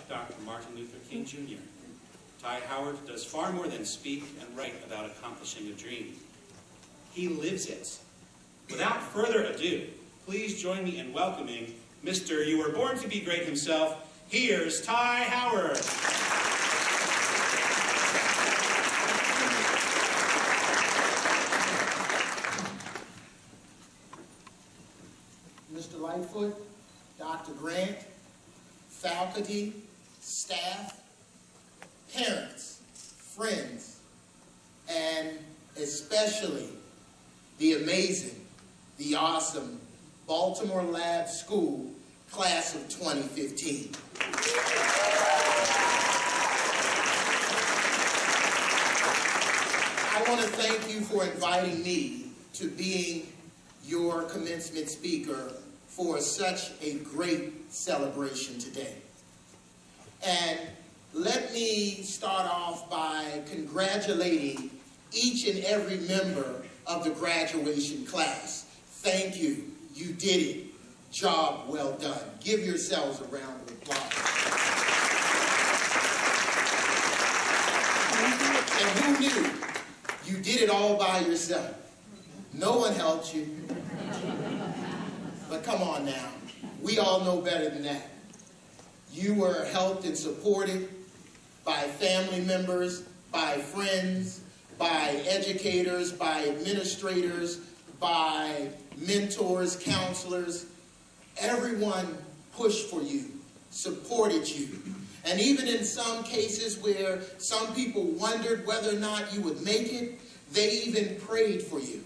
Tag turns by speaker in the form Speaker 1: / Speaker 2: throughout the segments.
Speaker 1: Dr. Martin Luther King Jr. Ty Howard does far more than speak and write about accomplishing a dream. He lives it. Without further ado, please join me in welcoming Mr. You Were Born to Be Great himself. Here's Ty Howard.
Speaker 2: Mr. Lightfoot, Dr. Grant, faculty, staff, parents, friends, and especially the amazing, the awesome Baltimore Lab School class of 2015. I want to thank you for inviting me to being your commencement speaker for such a great celebration today. And let me start off by congratulating each and every member of the graduation class. Thank you. You did it. Job well done. Give yourselves a round of applause. And who knew? You did it all by yourself. No one helped you. But come on now. We all know better than that. You were helped and supported by family members, by friends, by educators, by administrators, by mentors, counselors. Everyone pushed for you, supported you. And even in some cases where some people wondered whether or not you would make it, they even prayed for you.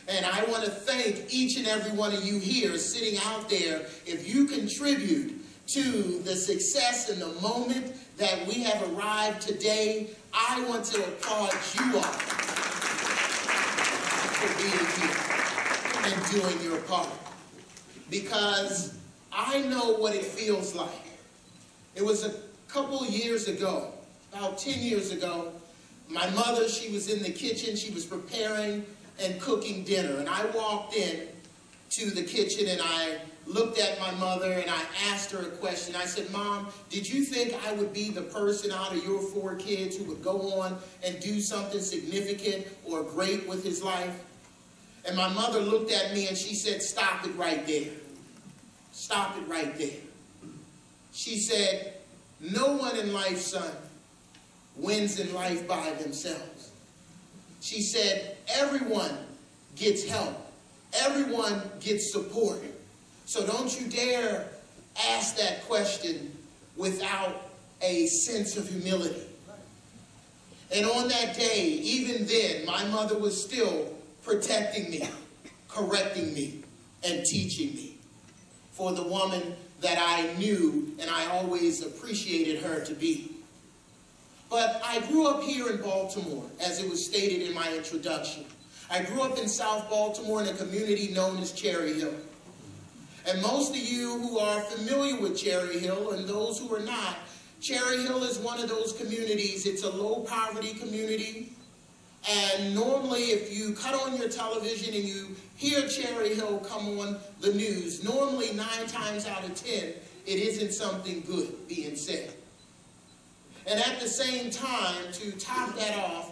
Speaker 2: And I want to thank each and every one of you here sitting out there. If you contribute to the success and the moment that we have arrived today, I want to applaud you all for being here and doing your part. Because I know what it feels like. It was a couple years ago, about 10 years ago, my mother, she was in the kitchen, she was preparing and cooking dinner. And I walked in to the kitchen and I looked at my mother and I asked her a question. I said, Mom, did you think I would be the person out of your 4 kids who would go on and do something significant or great with his life? And my mother looked at me and she said, stop it right there. Stop it right there. She said, no one in life, son, wins in life by themselves. She said, everyone gets help. Everyone gets support. So don't you dare ask that question without a sense of humility. And on that day, even then, my mother was still protecting me, correcting me, and teaching me for the woman that I knew and I always appreciated her to be. But I grew up here in Baltimore, as it was stated in my introduction. I grew up in South Baltimore in a community known as Cherry Hill. And most of you who are familiar with Cherry Hill and those who are not, Cherry Hill is one of those communities. It's a low poverty community. And normally if you cut on your television and you hear Cherry Hill come on the news, normally 9 times out of 10, it isn't something good being said. And at the same time, to top that off,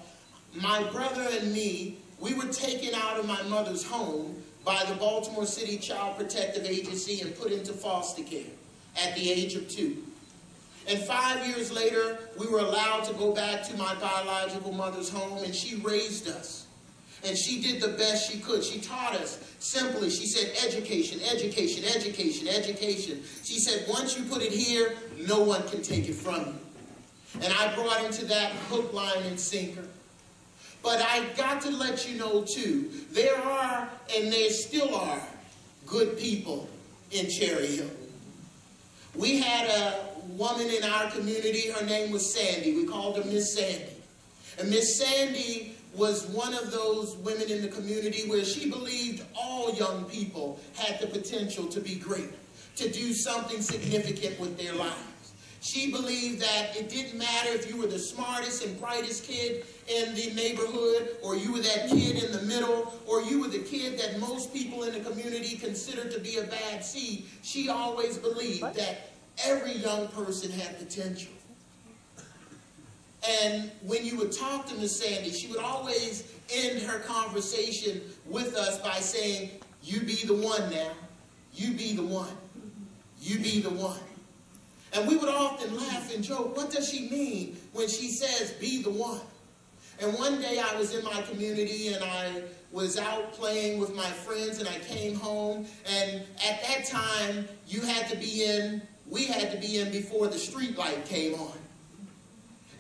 Speaker 2: my brother and me, we were taken out of my mother's home by the Baltimore City Child Protective Agency and put into foster care at the age of 2. And 5 years later, we were allowed to go back to my biological mother's home, and she raised us. And she did the best she could. She taught us simply. She said, education, education, education, education. She said, once you put it here, no one can take it from you. And I brought into that hook, line, and sinker. But I got to let you know, too, there are, and there still are, good people in Cherry Hill. We had a woman in our community, her name was Sandy. We called her Miss Sandy. And Miss Sandy was one of those women in the community where she believed all young people had the potential to be great, to do something significant with their lives. She believed that it didn't matter if you were the smartest and brightest kid in the neighborhood, or you were that kid in the middle, or you were the kid that most people in the community considered to be a bad seed. She always believed that every young person had potential. And when you would talk to Miss Sandy, she would always end her conversation with us by saying, "You be the one now. You be the one. You be the one." And we would often laugh and joke, what does she mean when she says, "Be the one"? And one day I was in my community and I was out playing with my friends, and I came home, and at that time we had to be in before the street light came on.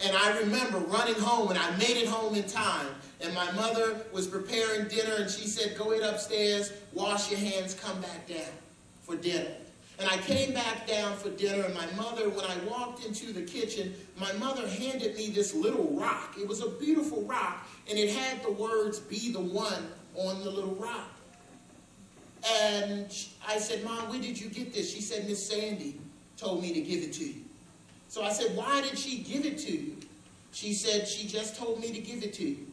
Speaker 2: And I remember running home, and I made it home in time, and my mother was preparing dinner, and she said, "Go ahead upstairs, wash your hands, come back down for dinner." And I came back down for dinner, and my mother, when I walked into the kitchen, my mother handed me this little rock. It was a beautiful rock, and it had the words, "Be the one," on the little rock. And I said, "Mom, where did you get this?" She said, "Miss Sandy told me to give it to you." So I said, "Why did she give it to you?" She said, "She just told me to give it to you."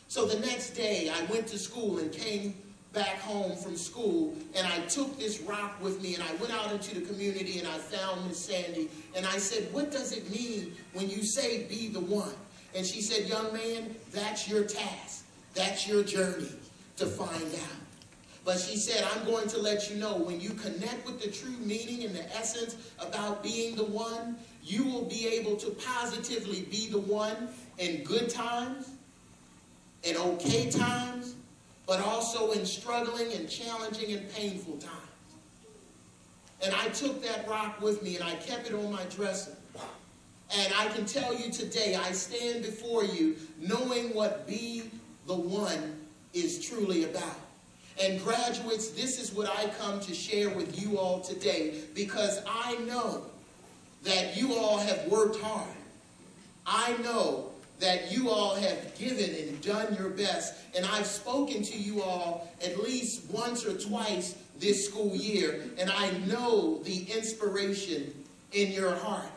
Speaker 2: So the next day, I went to school and came back home from school, and I took this rock with me, and I went out into the community, and I found Miss Sandy, and I said, "What does it mean when you say be the one?" And she said, "Young man, that's your task. That's your journey to find out." But she said, "I'm going to let you know, when you connect with the true meaning and the essence about being the one, you will be able to positively be the one in good times, in okay times, but also in struggling and challenging and painful times." And I took that rock with me, and I kept it on my dresser. And I can tell you today, I stand before you knowing what be the one is truly about. And graduates, this is what I come to share with you all today, because I know that you all have worked hard. I know that you all have given and done your best. And I've spoken to you all at least once or twice this school year, and I know the inspiration in your heart,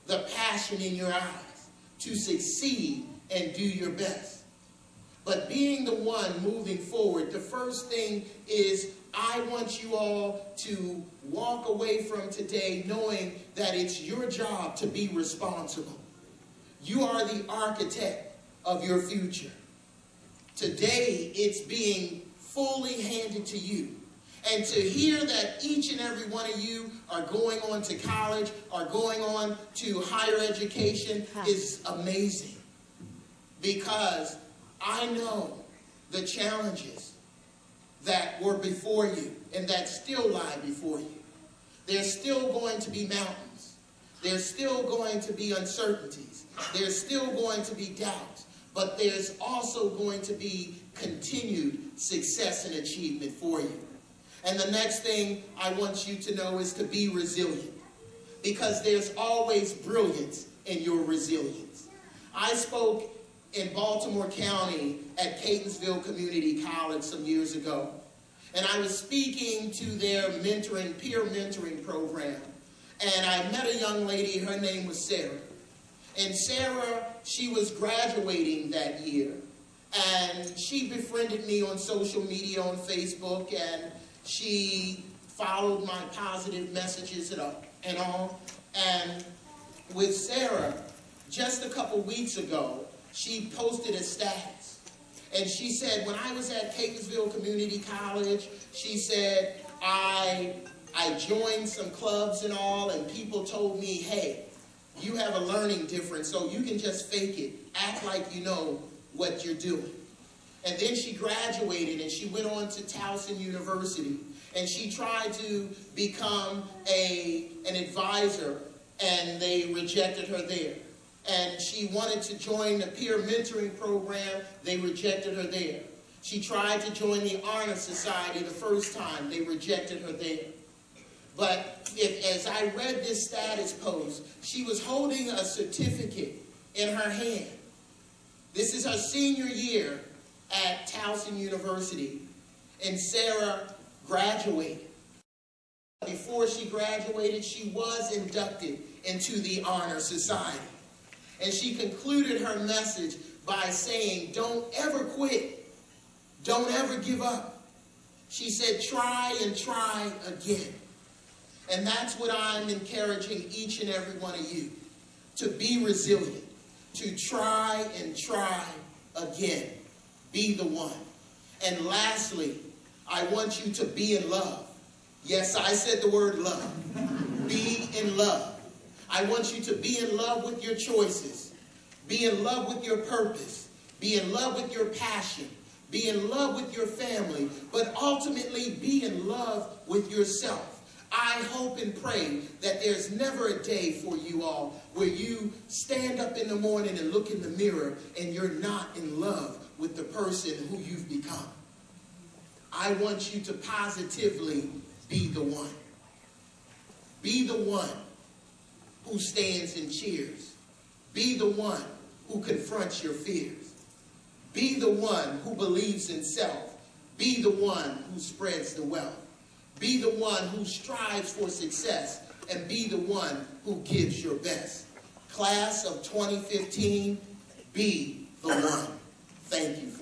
Speaker 2: the passion in your eyes to succeed and do your best. But being the one moving forward, the first thing is I want you all to walk away from today knowing that it's your job to be responsible. You are the architect of your future. Today, it's being fully handed to you. And to hear that each and every one of you are going on to college, are going on to higher education is amazing. Because I know the challenges that were before you and that still lie before you. There's still going to be mountains. There's still going to be uncertainties. There's still going to be doubts. But there's also going to be continued success and achievement for you. And the next thing I want you to know is to be resilient, because there's always brilliance in your resilience. I spoke in Baltimore County at Catonsville Community College some years ago, and I was speaking to their peer mentoring program, and I met a young lady. Her name was Sarah. And Sarah, she was graduating that year, and she befriended me on social media, on Facebook, and she followed my positive messages and all. And with Sarah, just a couple weeks ago, she posted a status. And she said, when I was at Catonsville Community College, she said, I joined some clubs and all, and people told me, hey, you have a learning difference, so you can just fake it. Act like you know what you're doing. And then she graduated, and she went on to Towson University, and she tried to become an advisor, and they rejected her there. And she wanted to join the peer mentoring program. They rejected her there. She tried to join the Honor Society the first time. They rejected her there. But as I read this status post, she was holding a certificate in her hand. This is her senior year at Towson University, and Sarah graduated. Before she graduated, she was inducted into the Honor Society. And she concluded her message by saying, don't ever quit. Don't ever give up. She said, try and try again. And that's what I'm encouraging each and every one of you, to be resilient, to try and try again. Be the one. And lastly, I want you to be in love. Yes, I said the word love. Be in love. I want you to be in love with your choices. Be in love with your purpose. Be in love with your passion. Be in love with your family. But ultimately, be in love with yourself. I hope and pray that there's never a day for you all where you stand up in the morning and look in the mirror and you're not in love with the person who you've become. I want you to positively be the one. Be the one who stands and cheers. Be the one who confronts your fears. Be the one who believes in self. Be the one who spreads the wealth. Be the one who strives for success, and be the one who gives your best. Class of 2015, be the one. Thank you.